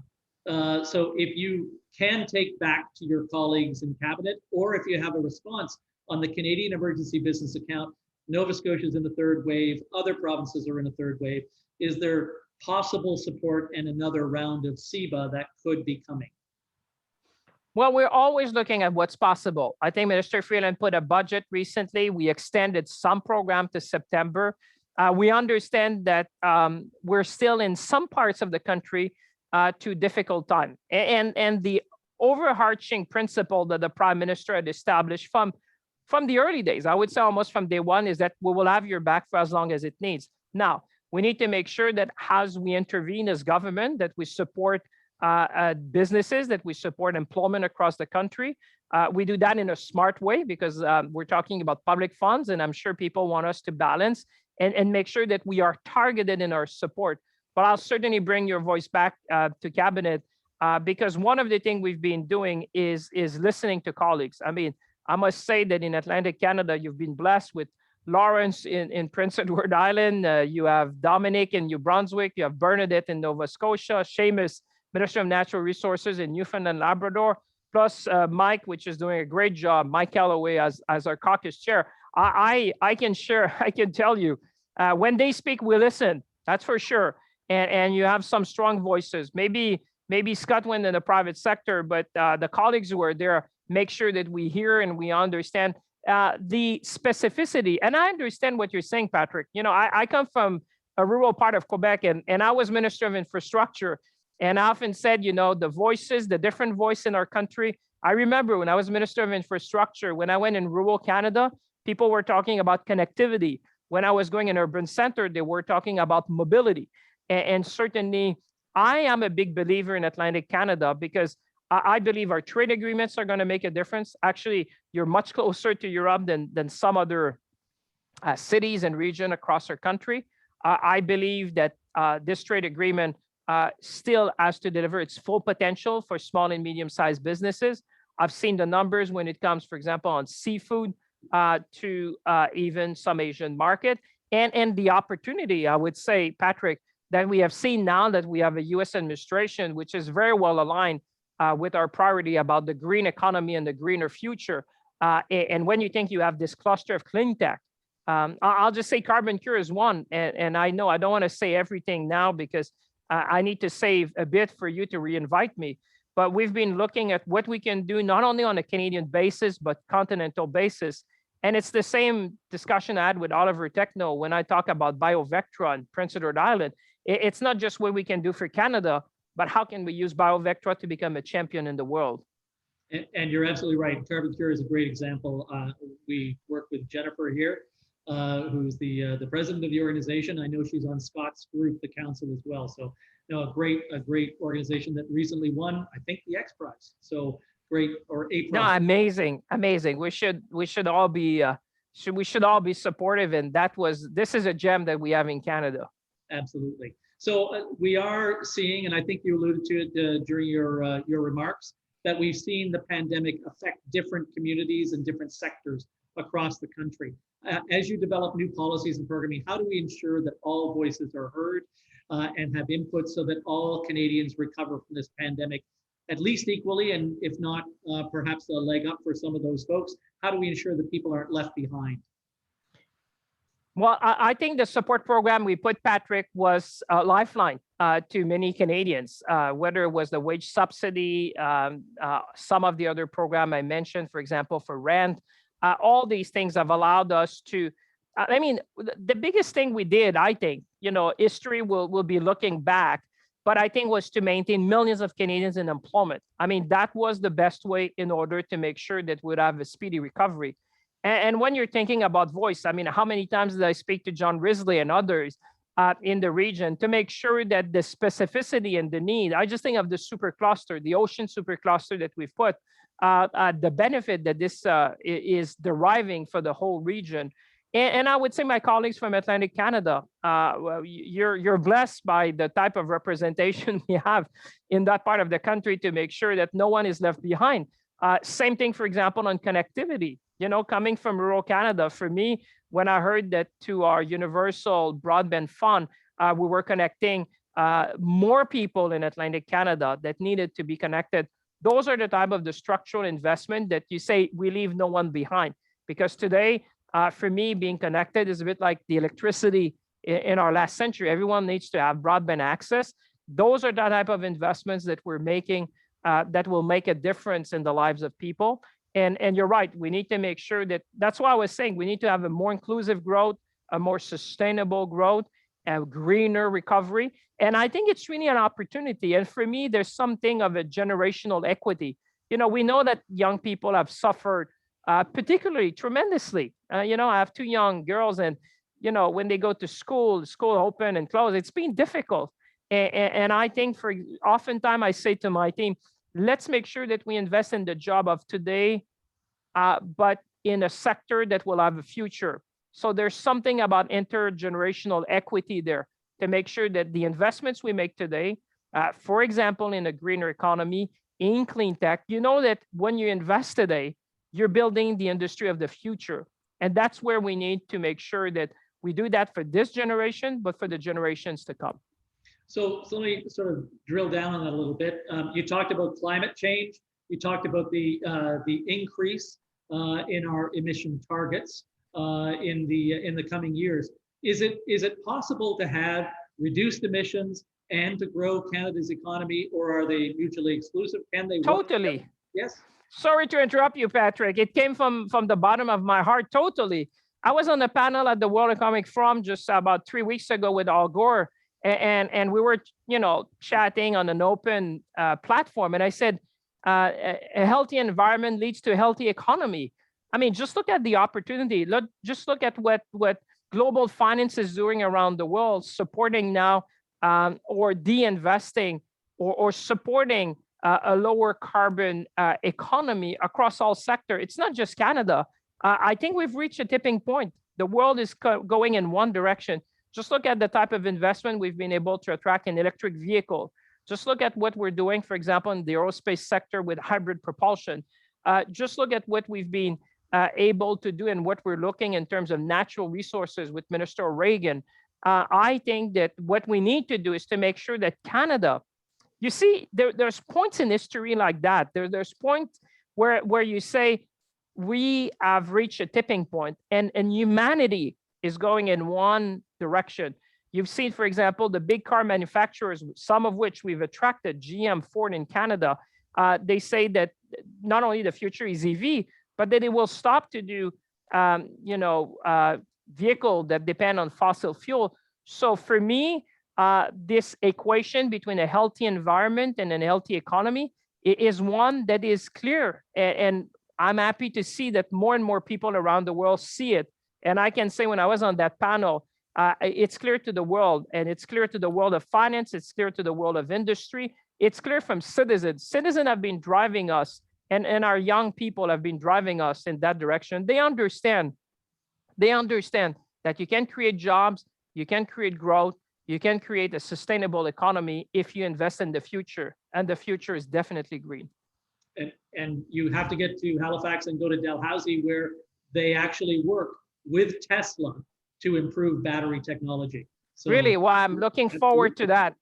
So if you can take back to your colleagues in cabinet, or if you have a response on the Canadian Emergency Business Account, Nova Scotia is in the third wave, other provinces are in a third wave. Is there possible support and another round of CEBA that could be coming? Well, we're always looking at what's possible. I think Minister Freeland put a budget recently. We extended some program to September. We understand that we're still in some parts of the country to difficult time. And the overarching principle that the Prime Minister had established from the early days, I would say almost from day one, is that we will have your back for as long as it needs. Now, we need to make sure that as we intervene as government, that we support businesses, that we support employment across the country. We do that in a smart way because we're talking about public funds, and I'm sure people want us to balance and make sure that we are targeted in our support. But I'll certainly bring your voice back to cabinet because one of the things we've been doing is listening to colleagues. I mean, I must say that in Atlantic Canada, you've been blessed with Lawrence in Prince Edward Island. You have Dominic in New Brunswick. You have Bernadette in Nova Scotia. Seamus, Minister of Natural Resources in Newfoundland, Labrador. Plus Mike, which is doing a great job. Mike Calloway as our caucus chair. I can share. I can tell you, when they speak, we listen. That's for sure. And you have some strong voices. Maybe Scott went in the private sector, but the colleagues who are there make sure that we hear and we understand the specificity. And I understand what you're saying, Patrick. You know, I come from a rural part of Quebec, and I was Minister of Infrastructure. And I often said, you know, the voices, the different voice in our country. I remember when I was Minister of Infrastructure, when I went in rural Canada, people were talking about connectivity. When I was going in urban center, they were talking about mobility. And certainly, I am a big believer in Atlantic Canada because I believe our trade agreements are going to make a difference. Actually, you're much closer to Europe than some other cities and regions across our country. I believe that this trade agreement still has to deliver its full potential for small and medium-sized businesses. I've seen the numbers when it comes, for example, on seafood to even some Asian market. And the opportunity, I would say, Patrick, that we have seen now that we have a US administration, which is very well aligned with our priority about the green economy and the greener future. And when you think you have this cluster of clean tech, I'll just say carbon cure is one. And I know I don't want to say everything now because I need to save a bit for you to reinvite me. But we've been looking at what we can do, not only on a Canadian basis, but continental basis. And it's the same discussion I had with Oliver Techno when I talk about BioVectra and Prince Edward Island. It's not just what we can do for Canada, but how can we use BioVectra to become a champion in the world? And you're absolutely right. Carbon Cure is a great example. We work with Jennifer here, who's the president of the organization. I know she's on Scott's group, the council as well. So, you know, a great organization that recently won, I think, the X Prize. So great, or A Prize. No, amazing, amazing. We should all be supportive, and this is a gem that we have in Canada. Absolutely. So we are seeing, and I think you alluded to it during your remarks, that we've seen the pandemic affect different communities and different sectors across the country. As you develop new policies and programming, how do we ensure that all voices are heard and have input so that all Canadians recover from this pandemic at least equally, and if not, perhaps a leg up for some of those folks? How do we ensure that people aren't left behind? Well, I think the support program we put, Patrick, was a lifeline to many Canadians, whether it was the wage subsidy, some of the other program I mentioned, for example, for rent. All these things have allowed us to, I mean, the biggest thing we did, I think, you know, history will be looking back, but I think was to maintain millions of Canadians in employment. I mean, that was the best way in order to make sure that we'd have a speedy recovery. And when you're thinking about voice, I mean, how many times did I speak to John Risley and others in the region to make sure that the specificity and the need, I just think of the supercluster, the Ocean Supercluster that we've put, the benefit that this is deriving for the whole region. And I would say my colleagues from Atlantic Canada, well, you're blessed by the type of representation we have in that part of the country to make sure that no one is left behind. Same thing, for example, on connectivity. You know, coming from rural Canada, for me, when I heard that to our universal broadband fund, we were connecting more people in Atlantic Canada that needed to be connected. Those are the type of the structural investment that you say we leave no one behind. Because today, for me, being connected is a bit like the electricity in our last century. Everyone needs to have broadband access. Those are the type of investments that we're making that will make a difference in the lives of people. And you're right, we need to make sure that's why I was saying we need to have a more inclusive growth, a more sustainable growth, a greener recovery. And I think it's really an opportunity. And for me, there's something of a generational equity. You know, we know that young people have suffered particularly tremendously. You know, I have two young girls, and, you know, when they go to school open and close, it's been difficult. And I think oftentimes I say to my team, let's make sure that we invest in the job of today, but in a sector that will have a future. So there's something about intergenerational equity there to make sure that the investments we make today, for example, in a greener economy, in clean tech, you know that when you invest today, you're building the industry of the future. And that's where we need to make sure that we do that for this generation, but for the generations to come. So let me sort of drill down on that a little bit. You talked about climate change. You talked about the increase in our emission targets in the coming years. Is it possible to have reduced emissions and to grow Canada's economy, or are they mutually exclusive? Can they work totally together? Yes. Sorry to interrupt you, Patrick. It came from the bottom of my heart. Totally. I was on a panel at the World Economic Forum just about 3 weeks ago with Al Gore. And we were, you know, chatting on an open platform. And I said, a healthy environment leads to a healthy economy. I mean, just look at the opportunity. Just look at what global finance is doing around the world, supporting now or de-investing or supporting a lower carbon economy across all sectors. It's not just Canada. I think we've reached a tipping point. The world is going in one direction. Just look at the type of investment we've been able to attract in electric vehicle. Just look at what we're doing, for example, in the aerospace sector with hybrid propulsion. Just look at what we've been able to do and what we're looking in terms of natural resources with Minister Reagan. I think that what we need to do is to make sure that Canada, you see, there's points in history like that. There's points where you say, we have reached a tipping point and humanity is going in one direction. You've seen, for example, the big car manufacturers, some of which we've attracted, GM, Ford in Canada, they say that not only the future is EV, but that it will stop to do, vehicle that depend on fossil fuel. So for me, this equation between a healthy environment and a healthy economy is one that is clear. And I'm happy to see that more and more people around the world see it. And I can say when I was on that panel, it's clear to the world, and it's clear to the world of finance, it's clear to the world of industry, it's clear from citizens. Citizens have been driving us, and our young people have been driving us in that direction. They understand that you can create jobs, you can create growth, you can create a sustainable economy if you invest in the future, and the future is definitely green. And you have to get to Halifax and go to Dalhousie, where they actually work with Tesla to improve battery technology. So really, well, I'm looking forward to that.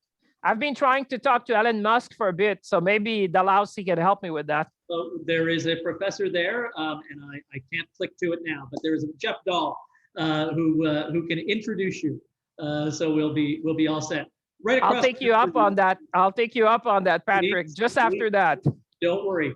I've been trying to talk to Elon Musk for a bit, so maybe Dalhousie can help me with that. So there is a professor there, and I can't click to it now, but there is a Jeff Dahl who can introduce you. So we'll be all set. Right across. I'll take you up on that. I'll take you up on that, Patrick. Just after that. Don't worry.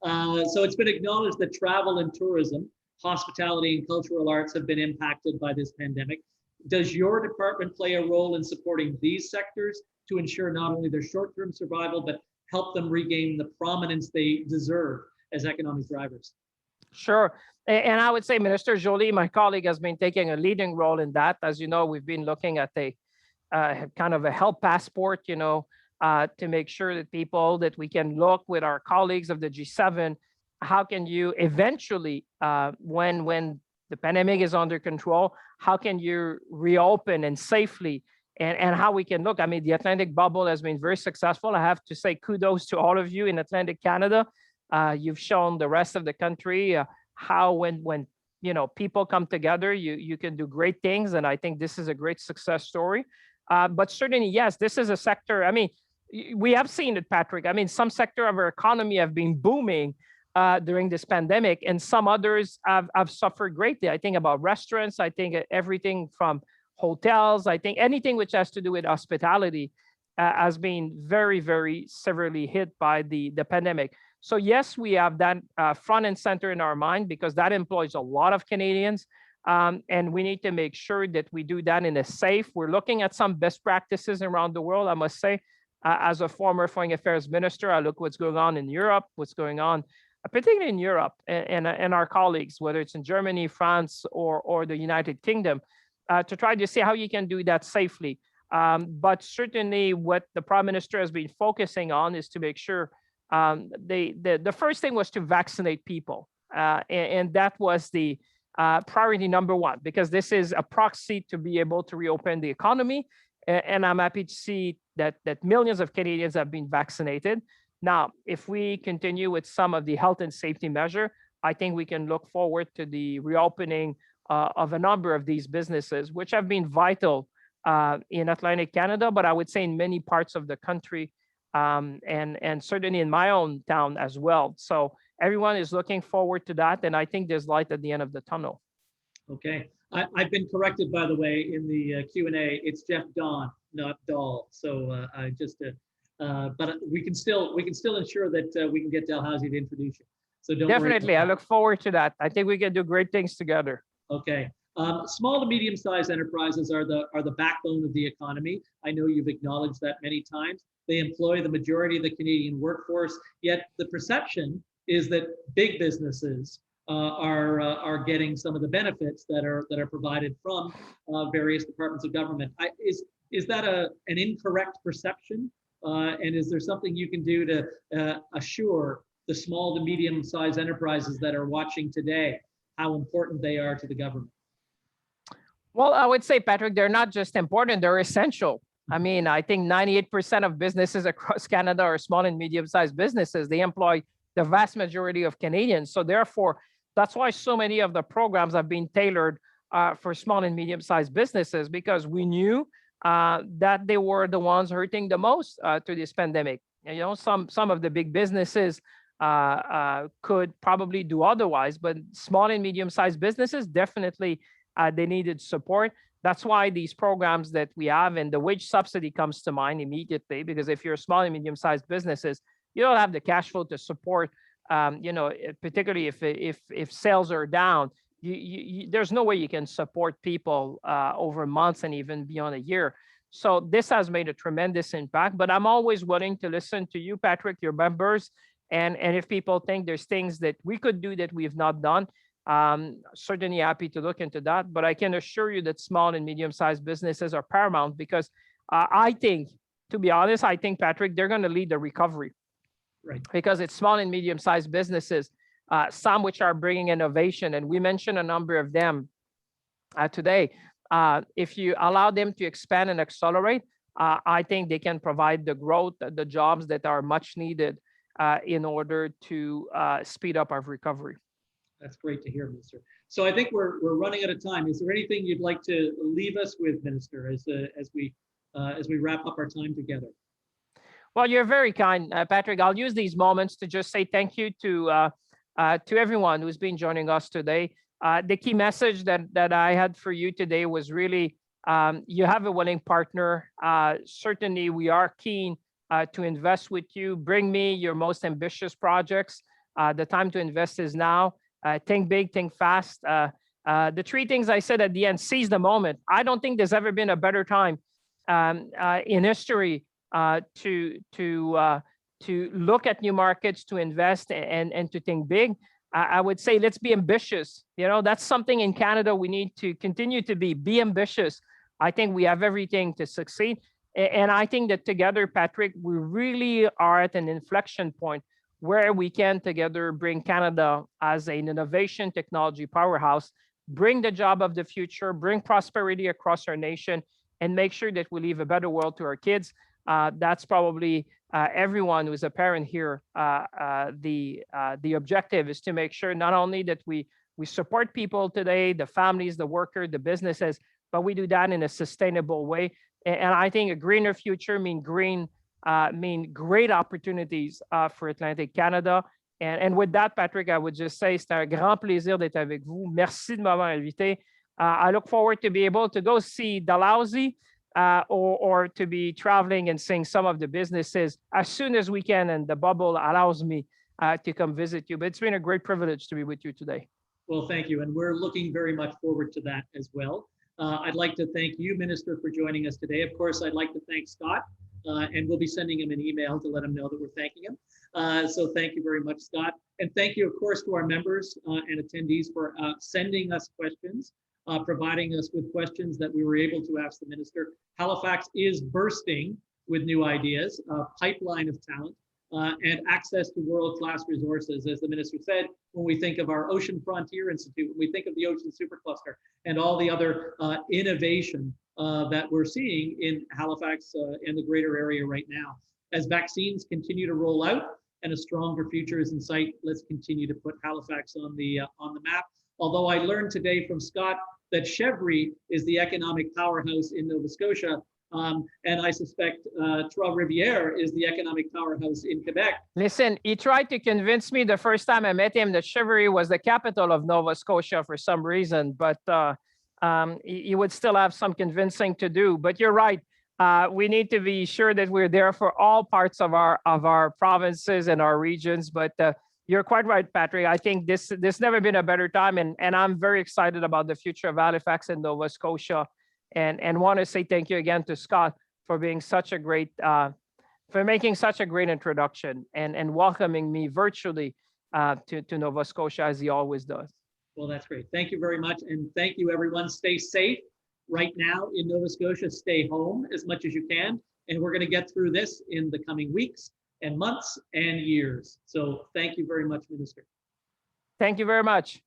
So it's been acknowledged that travel and tourism, hospitality and cultural arts have been impacted by this pandemic. Does your department play a role in supporting these sectors to ensure not only their short-term survival, but help them regain the prominence they deserve as economic drivers? Sure. And I would say Minister Joly, my colleague, has been taking a leading role in that. As you know, we've been looking at a kind of a health passport, to make sure that we can look with our colleagues of the G7, how can you eventually, when the pandemic is under control, how can you reopen and safely, and how we can look. I mean, the Atlantic bubble has been very successful. I have to say kudos to all of you in Atlantic Canada. You've shown the rest of the country how when people come together, you can do great things. And I think this is a great success story. But certainly, yes, this is a sector. I mean, we have seen it, Patrick. I mean, some sector of our economy have been booming during this pandemic, and some others have suffered greatly. I think about restaurants. I think everything from hotels. I think anything which has to do with hospitality has been very, very severely hit by the pandemic. So yes, we have that front and center in our mind, because that employs a lot of Canadians. And we need to make sure that we do that in a safe. We're looking at some best practices around the world, I must say. As a former foreign affairs minister, I look what's going on in Europe, what's going on, particularly in Europe, and our colleagues, whether it's in Germany, France, or the United Kingdom, to try to see how you can do that safely. But certainly what the Prime Minister has been focusing on is to make sure the first thing was to vaccinate people. And that was the priority number one, because this is a proxy to be able to reopen the economy. And I'm happy to see that millions of Canadians have been vaccinated. Now, if we continue with some of the health and safety measure, I think we can look forward to the reopening of a number of these businesses, which have been vital in Atlantic Canada, but I would say in many parts of the country, and certainly in my own town as well. So everyone is looking forward to that, and I think there's light at the end of the tunnel. Okay, I've been corrected, by the way, in the Q&A. It's Jeff Dawn, not Dahl. So but we can still ensure that we can get Dalhousie to introduce you. So don't definitely, I look forward to that. I think we can do great things together. Okay. Small to medium-sized enterprises are the backbone of the economy. I know you've acknowledged that many times. They employ the majority of the Canadian workforce, yet the perception is that big businesses are getting some of the benefits that are provided from various departments of government. Is that an incorrect perception? And is there something you can do to assure the small to medium-sized enterprises that are watching today how important they are to the government? Well, I would say, Patrick, they're not just important, they're essential. I mean, I think 98% of businesses across Canada are small and medium-sized businesses. They employ the vast majority of Canadians. So therefore, that's why so many of the programs have been tailored for small and medium-sized businesses, because we knew that they were the ones hurting the most through this pandemic. And, some of the big businesses could probably do otherwise, but small and medium-sized businesses definitely they needed support. That's why these programs that we have, and the wage subsidy comes to mind immediately, because if you're small and medium-sized businesses, you don't have the cash flow to support, particularly if sales are down, there's no way you can support people over months and even beyond a year. So this has made a tremendous impact, but I'm always willing to listen to you, Patrick, your members. And if people think there's things that we could do that we have not done, certainly happy to look into that. But I can assure you that small and medium-sized businesses are paramount because I think, to be honest, I think, Patrick, they're going to lead the recovery. Right. Because it's small and medium-sized businesses, some which are bringing innovation, and we mentioned a number of them today. If you allow them to expand and accelerate, I think they can provide the growth, the jobs that are much needed in order to speed up our recovery. That's great to hear, Minister. So I think we're running out of time. Is there anything you'd like to leave us with, Minister, as we wrap up our time together? Well, you're very kind, Patrick. I'll use these moments to just say thank you to everyone who's been joining us today. The key message that I had for you today was really you have a willing partner. Certainly, we are keen to invest with you. Bring me your most ambitious projects. The time to invest is now. Think big, think fast. The three things I said at the end: seize the moment. I don't think there's ever been a better time in history to look at new markets, to invest, and to think big. I would say let's be ambitious. You know, that's something in Canada we need to continue to be ambitious. I think we have everything to succeed. And I think that together, Patrick, we really are at an inflection point where we can together bring Canada as an innovation technology powerhouse, bring the job of the future, bring prosperity across our nation, and make sure that we leave a better world to our kids. That's probably everyone who's a parent here. The objective is to make sure not only that we support people today, the families, the workers, the businesses, but we do that in a sustainable way. And I think a greener future mean great opportunities for Atlantic Canada. And with that, Patrick, I would just say c'est un grand plaisir d'être avec vous. Merci de m'avoir invité. I look forward to be able to go see Dalhousie or to be traveling and seeing some of the businesses as soon as we can, and the bubble allows me to come visit you. But it's been a great privilege to be with you today. Well, thank you. And we're looking very much forward to that as well. I'd like to thank you, Minister, for joining us today. Of course, I'd like to thank Scott, and we'll be sending him an email to let him know that we're thanking him. So thank you very much, Scott. And thank you, of course, to our members and attendees for sending us questions, providing us with questions that we were able to ask the Minister. Halifax is bursting with new ideas, a pipeline of talent, and access to world-class resources, as the Minister said, when we think of our Ocean Frontier Institute, when we think of the Ocean Supercluster, and all the other innovation that we're seeing in Halifax and the greater area right now. As vaccines continue to roll out and a stronger future is in sight, let's continue to put Halifax on the map. Although I learned today from Scott that Chevry is the economic powerhouse in Nova Scotia, and I suspect Trois-Rivières is the economic powerhouse in Quebec. Listen, he tried to convince me the first time I met him that Chevry was the capital of Nova Scotia for some reason, but he would still have some convincing to do. But you're right. We need to be sure that we're there for all parts of our provinces and our regions. But you're quite right, Patrick. I think this never been a better time, and I'm very excited about the future of Halifax and Nova Scotia. And want to say thank you again to Scott for being such a great, for making such a great introduction and welcoming me virtually to Nova Scotia as he always does. Well, that's great. Thank you very much. And thank you, everyone. Stay safe right now in Nova Scotia. Stay home as much as you can. And we're going to get through this in the coming weeks and months and years. So thank you very much, Minister. Thank you very much.